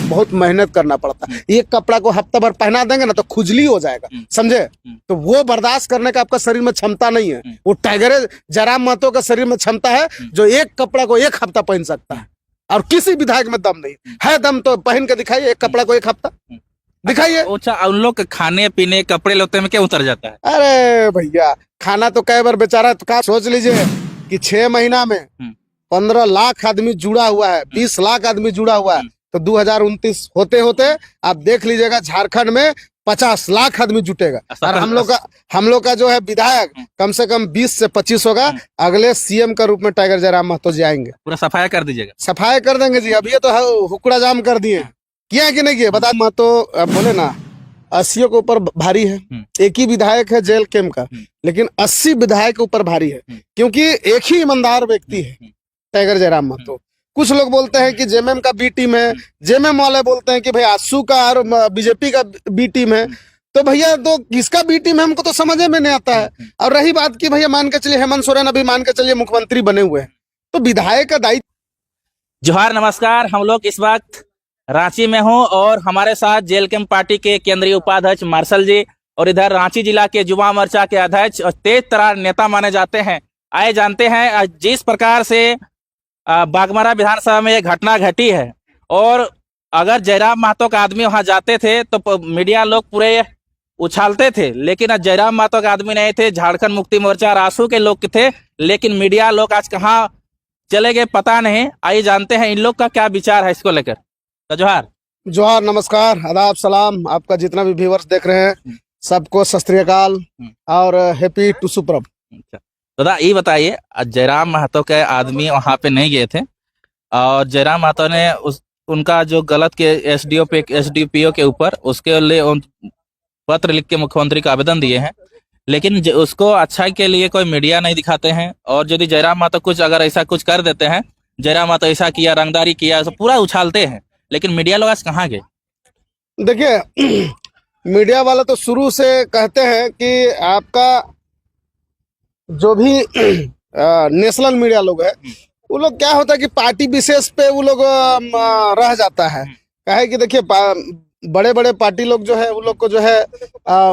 बहुत मेहनत करना पड़ता है। एक कपड़ा को हफ्ता भर पहना देंगे ना तो खुजली हो जाएगा, समझे? तो वो बर्दाश्त करने का आपका शरीर में क्षमता नहीं है। वो टाइगर जयराम महतो का शरीर में क्षमता है जो एक कपड़ा को एक हफ्ता पहन सकता है, और किसी विधायक में दम नहीं है। दम तो पहन के दिखाइए एक कपड़ा को एक हफ्ता, दिखाइए। अच्छा, उन लोग के खाने पीने कपड़े लत्ते में क्या उतर जाता है? अरे भैया, खाना तो कई बार बेचारा, तो क्या सोच लीजिए कि 6 महीना में 15 लाख आदमी जुड़ा हुआ है, 20 लाख आदमी जुड़ा हुआ है। तो 2029 होते होते आप देख लीजिएगा झारखंड में 50 लाख आदमी जुटेगा। और हम लोग का जो है विधायक कम से कम 20 से 25 होगा। अगले सीएम का रूप में टाइगर जयराम महतो जी आएंगे। पूरा सफाया कर दीजिएगा? सफाई कर देंगे जी। अभी ये तो हुक्का जाम कर दिए, किया है कि नहीं किया बता। महतो बोले ना 80 के ऊपर भारी है। एक ही विधायक है जेल कैंप का, लेकिन 80 विधायक के ऊपर भारी है, क्योंकि एक ही ईमानदार व्यक्ति है टाइगर जयराम महतो। कुछ लोग बोलते हैं कि जेएमएम का बी टीम है, जेएमएम वाले बोलते हैं कि भाई आसू का और बीजेपी का बी टीम है। तो भैया तो किसका बी टीम है हमको तो समझ में नहीं आता है। और रही बात की भैया मान के चलिए हेमंत सोरेन अभी मान के चलिए मुख्यमंत्री बने हुए हैं, तो विधायक का दायित्व। जोहार, नमस्कार। हम लोग इस वक्त रांची में हूं और हमारे साथ जेल कैंप पार्टी के केंद्रीय उपाध्यक्ष मार्शल जी और इधर रांची जिला के युवा मोर्चा के अध्यक्ष और तेज तरार नेता माने जाते हैं। आए जानते हैं जिस प्रकार से बागमारा विधानसभा में ये घटना घटी है, और अगर जयराम महतो का आदमी वहां जाते थे तो मीडिया लोग पूरे उछालते थे, लेकिन आज जयराम महतो का आदमी नहीं थे, झारखंड मुक्ति मोर्चा रासू के लोग थे, लेकिन मीडिया लोग आज कहाँ चले गए पता नहीं। आइए जानते हैं इन लोग का क्या विचार है इसको लेकर। तो जोहार, नमस्कार, आदाब, सलाम। आपका जितना भी व्यूअर्स देख रहे हैं सबको सत श्री अकाल और हैप्पी टुसु पर्व। दादा ये बताइए, जयराम महतो के आदमी वहां पे नहीं गए थे और जयराम महतो ने उनका जो गलत के एसडीपीओ के ऊपर उसके लिए पत्र लिख के मुख्यमंत्री को आवेदन दिए हैं, लेकिन उसको अच्छाई के लिए कोई मीडिया नहीं दिखाते हैं। और यदि जयराम महतो कुछ अगर ऐसा कुछ कर देते हैं, जयराम महतो ऐसा किया, रंगदारी किया, तो पूरा उछालते हैं, लेकिन मीडिया लोग आज कहाँ गए? देखिए, मीडिया वाला तो शुरू से कहते हैं कि आपका जो भी नेशनल मीडिया लोग है वो लोग क्या होता है कि पार्टी विशेष पे वो लोग रह जाता है। कहे कि देखिए बड़े बड़े पार्टी लोग जो है वो लोग को जो है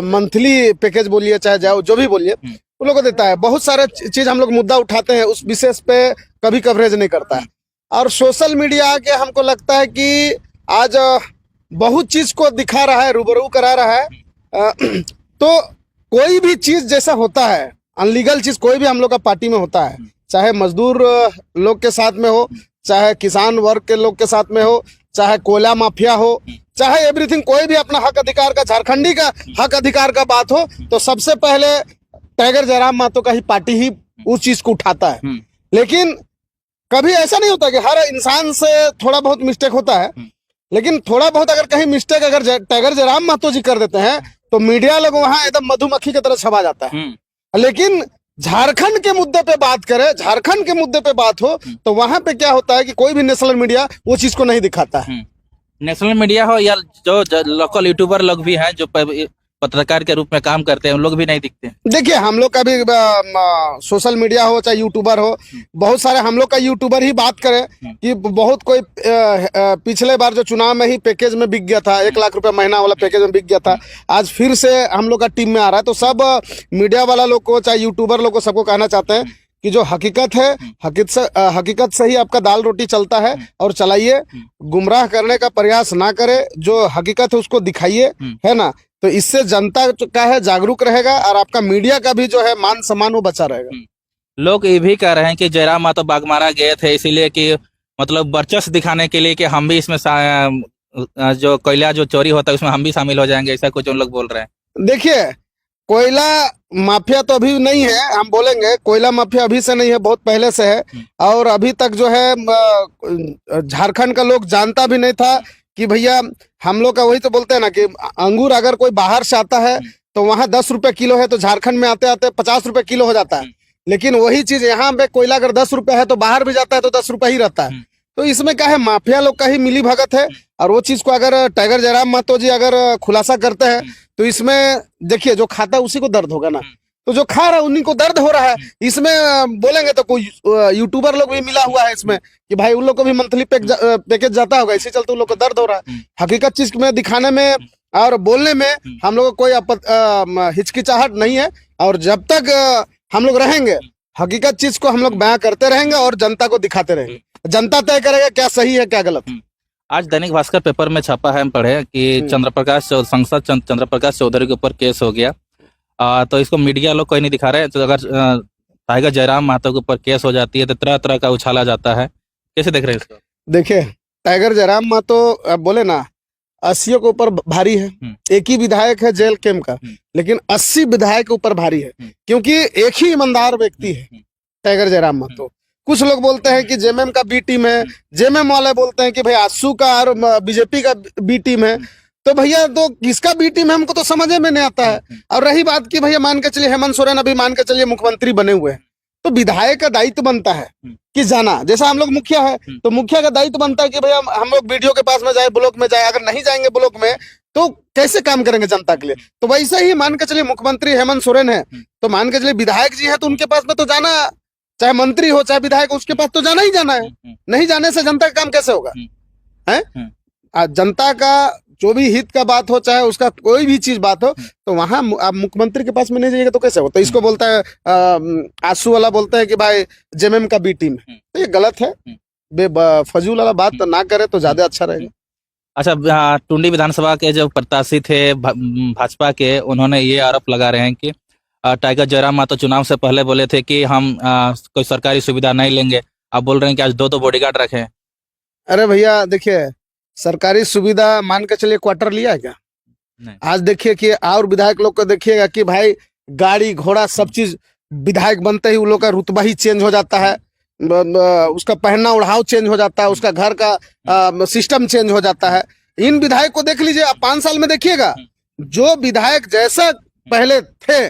मंथली पैकेज बोलिए चाहे जाओ जो भी बोलिए वो लोग को देता है। बहुत सारे चीज हम लोग मुद्दा उठाते हैं, उस विशेष पे कभी कवरेज नहीं करता है। और सोशल मीडिया के हमको लगता है कि आज बहुत चीज को दिखा रहा है, रूबरू करा रहा है। तो कोई भी चीज जैसा होता है, अनलीगल चीज कोई भी हम लोग का पार्टी में होता है, चाहे मजदूर लोग के साथ में हो, चाहे किसान वर्ग के लोग के साथ में हो, चाहे कोयला माफिया हो, चाहे एवरीथिंग, कोई भी अपना हक अधिकार का, झारखंडी का हक अधिकार का बात हो, तो सबसे पहले टाइगर जयराम महतो का ही पार्टी ही उस चीज को उठाता है। लेकिन कभी ऐसा नहीं होता कि हर इंसान से थोड़ा बहुत मिस्टेक होता है, लेकिन थोड़ा बहुत अगर कहीं मिस्टेक अगर टाइगर जयराम महतो जी कर देते हैं तो मीडिया लोग वहां एकदम मधुमक्खी की तरह छपा जाता है। लेकिन झारखंड के मुद्दे पे बात करें, झारखंड के मुद्दे पे बात हो, तो वहां पे क्या होता है कि कोई भी नेशनल मीडिया वो चीज को नहीं दिखाता है। नेशनल मीडिया हो या जो लोकल यूट्यूबर लोग भी हैं जो पत्रकार के रूप में काम करते हैं, उन लोग भी नहीं दिखते। देखिए, हम लोग का भी सोशल मीडिया हो चाहे यूट्यूबर हो, बहुत सारे हम लोग का यूट्यूबर ही बात करें कि बहुत कोई पिछले बार जो चुनाव में ही पैकेज में बिक गया था, 1 लाख रुपए महीना वाला पैकेज में बिक गया था, आज फिर से हम लोग का टीम में आ रहा है। तो सब मीडिया वाला लोग को चाहे यूट्यूबर लोग को सबको कहना चाहते हैं कि जो हकीकत है, हकीकत से ही आपका दाल रोटी चलता है, और चलाइए, गुमराह करने का प्रयास ना करे, जो हकीकत है उसको दिखाइए, है ना। तो इससे जनता का है जागरूक रहेगा और आपका मीडिया का भी जो है मान सम्मान वो बचा रहेगा। लोग ये भी कह रहे हैं कि जयराम महतो बागमारा गए थे इसीलिए कि मतलब वर्चस्व दिखाने के लिए कि हम भी इसमें जो कोयला जो चोरी होता है उसमें हम भी शामिल हो जाएंगे, ऐसा कुछ उन लोग बोल रहे हैं। देखिए, कोयला माफिया तो अभी नहीं है, हम बोलेंगे कोयला माफिया अभी से नहीं है, बहुत पहले से है। और अभी तक जो है झारखंड का लोग जानता भी नहीं था कि भैया हम लोग का, वही तो बोलते हैं ना कि अंगूर अगर कोई बाहर से आता है तो वहां 10 रुपए किलो है, तो झारखंड में आते आते 50 रुपए किलो हो जाता है। लेकिन वही चीज यहाँ पे कोयला अगर 10 रुपए है तो बाहर भी जाता है तो 10 रुपए ही रहता है। तो इसमें क्या है, माफिया लोग का ही मिली भगत है। और वो चीज को अगर टाइगर जयराम महतो जी अगर खुलासा करते हैं तो इसमें देखिए जो खाता है उसी को दर्द होगा ना। तो जो खा रहा है उन्हीं को दर्द हो रहा है। इसमें बोलेंगे तो कोई यूट्यूबर लोग भी मिला हुआ है इसमें कि भाई उन लोग को भी मंथली पैकेज जाता होगा, इसी चलते उन लोग को दर्द हो रहा है। हकीकत चीज में दिखाने में और बोलने में हम लोग को कोई हिचकिचाहट नहीं है, और जब तक हम लोग रहेंगे हकीकत चीज को हम लोग बयां करते रहेंगे और जनता को दिखाते रहेंगे। जनता तय करेगा क्या सही है क्या गलत। आज दैनिक भास्कर पेपर में छपा है, हम पढ़े कि सांसद चंद्रप्रकाश चौधरी के ऊपर केस हो गया। तो इसको मीडिया लोग कोई नहीं दिखा रहे। तो अगर टाइगर जयराम महतो के ऊपर केस हो जाती है तो तरह तरह का उछाला जाता है, कैसे देख रहे हैं इसको? देखिए, टाइगर जयराम महतो अब बोले ना 80 के ऊपर भारी है। एक ही विधायक है जेल कैंप का, लेकिन 80 विधायक के ऊपर भारी है, क्योंकि एक ही ईमानदार व्यक्ति है टाइगर जयराम महतो। कुछ लोग बोलते हैं कि जेएमएम का बी टीम है, जेएमएम वाले बोलते हैं कि भाई आसू का और बीजेपी का बी टीम है। तो भैया तो किसका बी टीम है हमको तो समझ में नहीं आता है। और रही बात कि भैया मान के चलिए हेमंत सोरेन अभी मान के चलिए मुख्यमंत्री बने हुए हैं, तो विधायक का दायित्व बनता है कि जाना, जैसा हम लोग मुखिया है तो मुखिया का दायित्व बनता है कि भैया हम लोग वीडियो के पास में जाए, ब्लॉक में जाए। अगर नहीं जाएंगे ब्लॉक में तो कैसे काम करेंगे जनता के लिए। तो वैसे ही मान के चलिए मुख्यमंत्री हेमंत सोरेन है, तो मान के चलिए विधायक जी है तो उनके पास में तो जाना, चाहे मंत्री हो चाहे विधायक, उसके पास तो जाना ही जाना है। नहीं जाने से जनता का काम कैसे होगा है? जनता का जो भी हित का बात हो, चाहे उसका कोई भी चीज बात हो, तो वहां आप मुख्यमंत्री के पास में नहीं जाइएगा तो कैसे हो? तो इसको बोलता है आंसू वाला बोलता है कि भाई जेएमएम का बी टीम है, तो ये गलत है। फजूल वाला बात ना करे तो ज्यादा अच्छा रहेगा। अच्छा, टुंडी विधानसभा के जो प्रत्याशी थे भाजपा के, उन्होंने ये आरोप लगा रहे हैं कि टाइगर जयराम महतो चुनाव से पहले बोले थे कि हम कोई सरकारी सुविधा नहीं लेंगे। आप बोल रहे हैं कि आज दो बॉडीगार्ड रखे हैं। अरे भैया देखिए, सरकारी सुविधा मान के चलिए क्वार्टर लिया है क्या? नहीं। आज देखिए कि और विधायक लोग को देखिएगा कि भाई गाड़ी घोड़ा सब चीज विधायक बनते ही उन लोग का रुतबा ही चेंज हो जाता है, उसका पहनना ओढ़ाव चेंज हो जाता है, उसका घर का सिस्टम चेंज हो जाता है। इन विधायक को देख लीजिए, आप 5 साल में देखिएगा जो विधायक जैसा पहले थे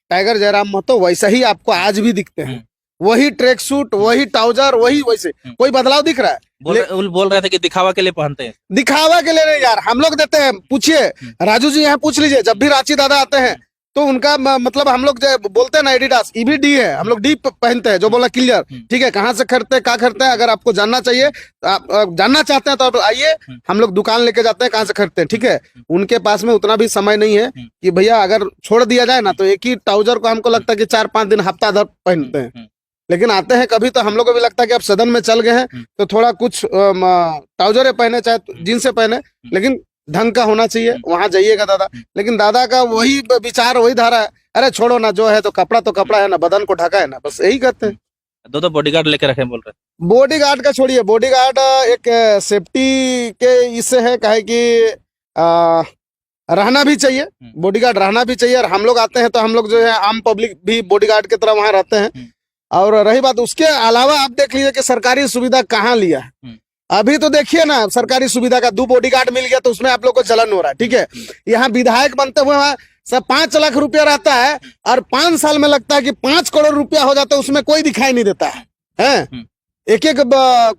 टाइगर जयराम महतो वैसा ही आपको आज भी दिखते हैं। वही ट्रैक सूट, वही ट्राउजर, वही वैसे, कोई बदलाव दिख रहा है? बोल रहे थे कि दिखावा के लिए पहनते हैं। दिखावा के लिए नहीं यार, हम लोग देते हैं। पूछिए राजू जी, यहाँ पूछ लीजिए, जब भी रांची दादा आते हैं तो उनका मतलब हम लोग बोलते हैं ना एडिडास, ई भी डी है, हम लोग डी पहनते हैं, जो बोला क्लियर। ठीक है, कहाँ से खरीदते हैं, क्या खरीदते हैं, अगर आपको जानना चाहिए, आप जानना चाहते हैं तो आप आइए, हम लोग दुकान लेके जाते हैं, कहाँ से खरीदते हैं। ठीक है, उनके पास में उतना भी समय नहीं है कि भैया अगर छोड़ दिया जाए ना तो एक ही ट्राउजर को हमको लगता है कि 4-5 दिन हफ्ता भर पहनते हैं। लेकिन आते हैं कभी तो हम लोग को भी लगता है कि अब सदन में चल गए हैं तो थोड़ा कुछ ट्राउजर पहने चाहे जींस पहने, लेकिन ढंग का होना चाहिए। वहां जाइएगा दादा, लेकिन दादा का वही विचार वही धारा है, अरे छोड़ो ना, जो है तो कपड़ा है ना, बदन को ढका है ना, बस यही कहते हैं। दो बॉडीगार्ड लेके रखे बोल रहे। बॉडीगार्ड का छोड़िए, बॉडीगार्ड एक सेफ्टी के इससे है, कहे कि रहना भी चाहिए, बॉडीगार्ड रहना भी चाहिए। और हम लोग आते हैं तो हम लोग जो है आम पब्लिक भी बॉडीगार्ड की तरह वहां रहते हैं। और रही बात उसके अलावा, आप देख लीजिए कि सरकारी सुविधा कहाँ लिया है। अभी तो देखिए ना, सरकारी सुविधा का 2 बॉडीगार्ड मिल गया तो उसमें आप लोग को जलन हो रहा है। ठीक है, यहाँ विधायक बनते हुए सब 5 लाख रुपया रहता है और 5 साल में लगता है कि 5 करोड़ रुपया हो जाता है, उसमें कोई दिखाई नहीं देता है। एक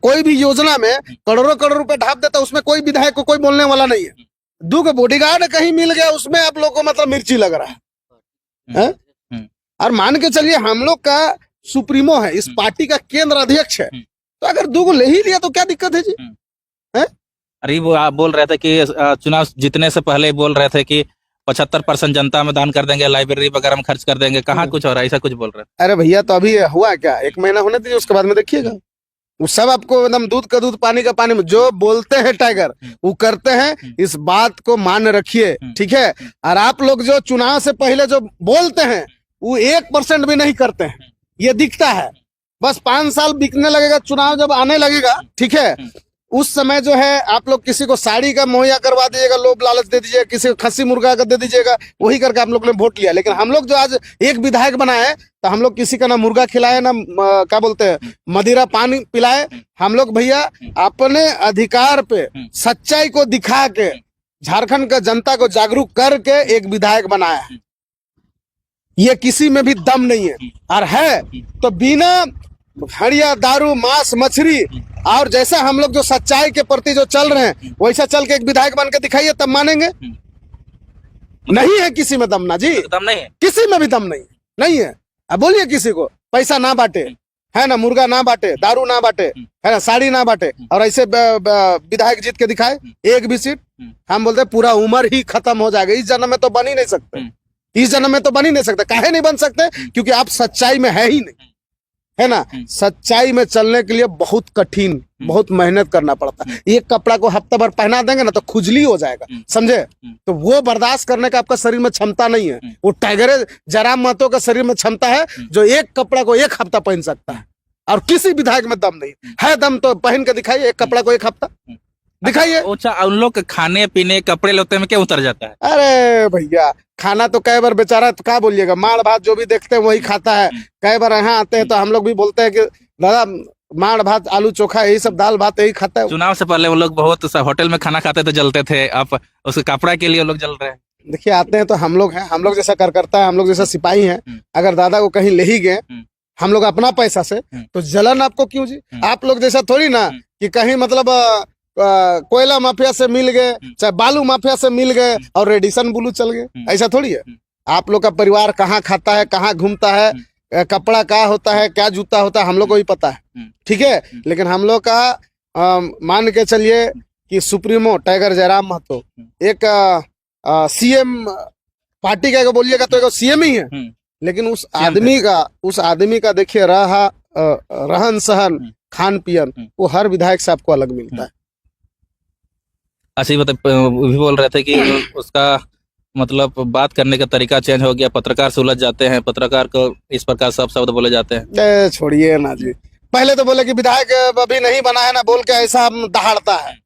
कोई भी योजना में करोड़ों रुपए ढाप देता है, उसमें कोई विधायक को कोई बोलने वाला नहीं है। 2 बॉडीगार्ड कहीं मिल गया, उसमें आप लोग को मतलब मिर्ची लग रहा है। और मान के चलिए हम लोग का सुप्रीमो है, इस पार्टी का केंद्र अध्यक्ष है, तो अगर 2 ले ही लिया तो क्या दिक्कत है जी? अरे वो आप बोल रहे थे कि चुनाव जीतने से पहले बोल रहे थे कि 75% जनता में दान कर देंगे, लाइब्रेरी वगैरह में खर्च कर देंगे। कहाँ कुछ हो रहा है, ऐसा कुछ बोल रहे थे? अरे भैया तो अभी हुआ क्या, 1 महीना होने दीजिए, उसके बाद में देखिएगा। वो सब आपको एकदम दूध का दूध पानी का पानी में, जो बोलते हैं टाइगर वो करते हैं, इस बात को मान रखिए। ठीक है, और आप लोग जो चुनाव से पहले जो बोलते हैं वो 1% भी नहीं करते हैं, ये दिखता है। बस 5 साल बिकने लगेगा, चुनाव जब आने लगेगा, ठीक है, उस समय जो है आप लोग किसी को साड़ी का मुहैया करवा दीजिएगा, लोभ लालच दे दीजिएगा, किसी को खस्सी मुर्गा का दे दीजिएगा, वही करके आप लोग ने वोट लिया। लेकिन हम लोग जो आज एक विधायक बनाए तो हम लोग किसी का ना मुर्गा खिलाए, ना क्या बोलते हैं मदिरा पानी पिलाए। हम लोग भैया अपने अधिकार पे सच्चाई को दिखा के झारखंड का जनता को जागरूक करके एक विधायक बनाया है। ये किसी में भी दम नहीं है, और है तो बिना हड़िया दारू मांस मछली और जैसा हम लोग जो सच्चाई के प्रति जो चल रहे हैं वैसा चल के एक विधायक बन के दिखाइए, तब मानेंगे। नहीं है किसी में दम ना जी, दम नहीं है, किसी में भी दम नहीं। नहीं है। अब बोलिए किसी को पैसा ना बांटे, है ना, मुर्गा ना बांटे, दारू ना बांटे, है ना, साड़ी ना बांटे, और ऐसे विधायक जीत के दिखाए एक भी सीट, हम बोलते हैं पूरा उम्र ही खत्म हो जाएगा। इस जन्म में तो बन ही नहीं सकते, इस जन्म में तो बन ही नहीं सकते। काहे नहीं बन सकते? क्योंकि आप सच्चाई में है ही नहीं, है ना। सच्चाई में चलने के लिए बहुत कठिन, बहुत मेहनत करना पड़ता है। एक कपड़ा को हफ्ता भर पहना देंगे ना तो खुजली हो जाएगा, समझे। तो वो बर्दाश्त करने का आपका शरीर में क्षमता नहीं है। वो टाइगर जयराम महतो का शरीर में क्षमता है जो एक कपड़ा को एक हफ्ता पहन सकता है, और किसी विधायक में दम नहीं है। दम तो पहन के दिखाइए एक कपड़ा को एक हफ्ता, दिखाइए। अच्छा, उन लोग के खाने पीने कपड़े लत्ते में क्या उतर जाता है? अरे भैया, खाना तो कई बार बेचारा, तो क्या बोलिएगा, माड़ भात जो भी देखते हैं वही खाता है। कई बार यहाँ आते हैं तो हम लोग भी बोलते हैं कि दादा माड़ भात आलू चोखा यही सब, दाल भात यही खाता है। चुनाव से पहले वो लोग बहुत होटल में खाना खाते थे, जलते थे। आप उसके कपड़ा के लिए वो लोग जल रहे हैं। देखिए, आते हैं तो हम लोग हैं, हम लोग जैसा करता है, हम लोग जैसा सिपाही हैं। अगर दादा को कहीं ले ही गए हम लोग अपना पैसा से, तो जलन आपको क्यों जी? आप लोग जैसा थोड़ी ना कि कहीं मतलब कोयला माफिया से मिल गए, चाहे बालू माफिया से मिल गए और रेडिसन ब्लू चल गए, ऐसा थोड़ी है। आप लोग का परिवार कहाँ खाता है, कहाँ घूमता है, कपड़ा क्या होता है, क्या जूता होता है, हम लोग को ही पता है, ठीक है। लेकिन हम लोग का मान के चलिए कि सुप्रीमो टाइगर जयराम महतो एक सीएम पार्टी का बोलिएगा तो एक सीएम ही है, लेकिन उस आदमी का देखिए रहन सहन, खान पियन, वो हर विधायक से आपको अलग मिलता है। अच्छा, ये भी बोल रहे थे कि उसका मतलब बात करने का तरीका चेंज हो गया, पत्रकार से उलझ जाते हैं, पत्रकार को इस प्रकार सब शब्द बोले जाते हैं। छोड़िए ना जी, पहले तो बोले कि विधायक अभी नहीं बना है ना, बोल के ऐसा हम दहाड़ता है,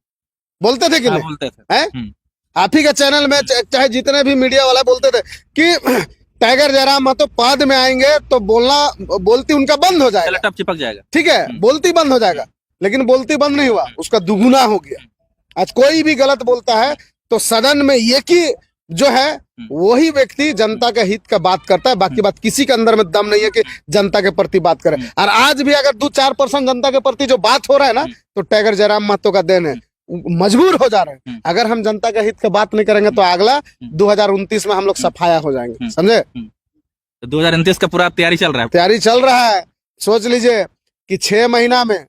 बोलते थे कि नहीं? बोलते थे। आप ही का चैनल में चाहे जितने भी मीडिया वाला बोलते थे कि टाइगर जयराम महतो पद में आएंगे तो बोलती उनका बंद हो जाएगा, टप चिपक जाएगा, ठीक है, बोलती बंद हो जाएगा। लेकिन बोलती बंद नहीं हुआ, उसका दुगुना हो गया। आज कोई भी गलत बोलता है तो सदन में एक ही जो है वही व्यक्ति जनता के हित का बात करता है, बाकी बात किसी के अंदर में दम नहीं है कि जनता के प्रति बात करे। और आज भी अगर 2-4% जनता के प्रति जो बात हो रहा है ना, तो टाइगर जयराम महतो का देन है। मजबूर हो जा रहे हैं। अगर हम जनता के हित का बात नहीं करेंगे तो अगला 2029 में हम लोग सफाया हो जाएंगे, समझे। 2029 का पूरा तैयारी चल रहा है, तैयारी चल रहा है। सोच लीजिए कि 6 महीना में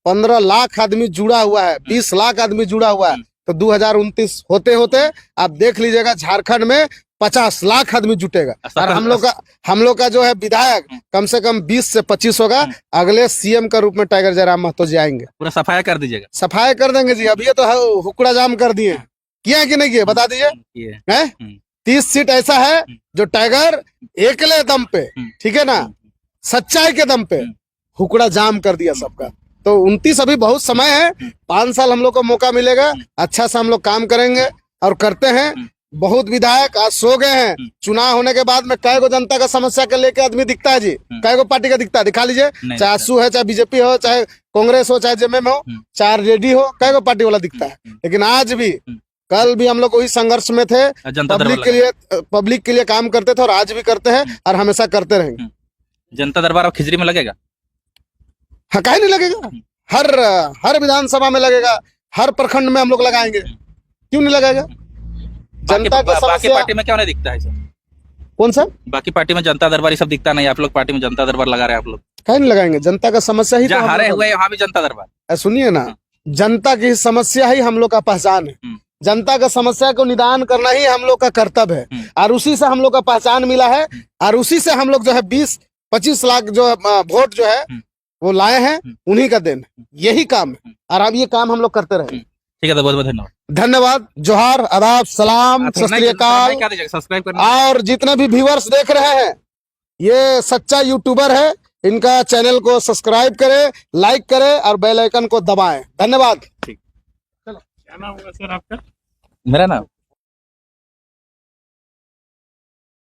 15 लाख आदमी जुड़ा हुआ है, 20 लाख आदमी जुड़ा हुआ है, तो 2029 होते होते आप देख लीजिएगा झारखंड में 50 लाख आदमी जुटेगा। और हम लोग का जो है विधायक कम से कम 20 से 25 होगा। अगले सीएम का रूप में टाइगर जयराम महतो जी आएंगे। पूरा सफाया कर दीजिएगा। सफाया कर देंगे जी। अभी तो हुक्का जाम कर दिए, किया कि नहीं किया बता दीजिए। 30 सीट ऐसा है जो टाइगर एकले दम पे, ठीक है ना, सच्चाई के दम पे हुक्का जाम कर दिया सबका। तो 29 अभी बहुत समय है, 5 साल हम लोग को मौका मिलेगा, अच्छा से हम लोग काम करेंगे और करते हैं। बहुत विधायक आज सो गए हैं। चुनाव होने के बाद में कई गो जनता का समस्या के लेके आदमी दिखता है जी, कई गो पार्टी का दिखता है, दिखा लीजिए। चाहे आसू है, चाहे बीजेपी हो, चाहे कांग्रेस हो, चाहे जेएमएम हो, चाहे आरजेडी हो, कई गो पार्टी वाला दिखता है। लेकिन आज भी, कल भी हम लोग वही संघर्ष में थे, पब्लिक के लिए काम करते थे और आज भी करते हैं और हमेशा करते रहेंगे। जनता दरबार अब खिजरी में लगेगा? हाँ, काहे नहीं लगेगा, हर विधानसभा में लगेगा, हर प्रखंड में हम लोग लगाएंगे, क्यों नहीं लगाएगा। जनता का बाकी पार्टी में क्यों नहीं दिखता है सर? कौन सा बाकी पार्टी में जनता दरबार ये सब दिखता नहीं, आप लोग पार्टी में जनता दरबार लगा रहे हैं। आप लोग काहे नहीं लगाएंगे? जनता का समस्या ही जहाँ हारे हुए वहाँ भी जनता दरबार। सुनिए ना, जनता की समस्या ही हम लोग का पहचान है। जनता का समस्या को निदान करना ही हम लोग का कर्तव्य है, और उसी से हम लोग का पहचान मिला है, और उसी से हम लोग जो है 20-25 लाख जो वोट जो है वो लाए हैं, उन्हीं का देन, यही काम है। और अब ये काम हम लोग करते रहे। ठीक है, तो बहुत बहुत धन्यवाद। धन्यवाद, जोहार, आदाब, सलाम, सत श्री अकाल। सब्सक्राइब करना। और जितने भी व्यूअर्स देख रहे हैं, ये सच्चा यूट्यूबर है, इनका चैनल को सब्सक्राइब करें, लाइक करें और बेल आइकन को दबाएं। धन्यवाद। ठीक, क्या नाम होगा सर आपका? मेरा नाम